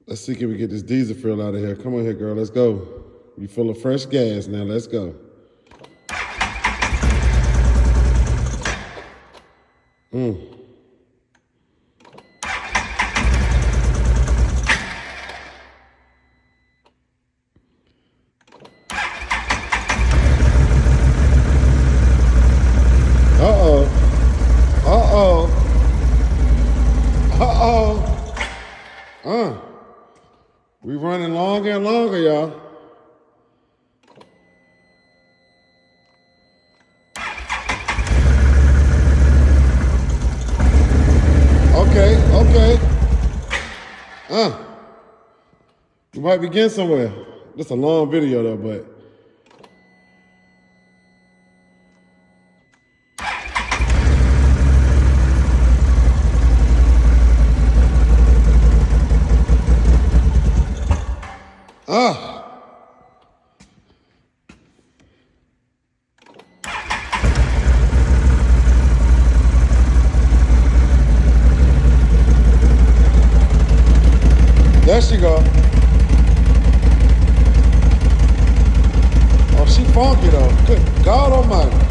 Let's see, can we get this diesel fuel out of here? Come on here, girl. Let's go. You full of fresh gas now. Let's go. Uh-oh. Uh-oh. Uh-oh. We running longer and longer, y'all. Okay. We might be getting somewhere. This a long video though, but. There she go. Oh, she funky though. Good God almighty.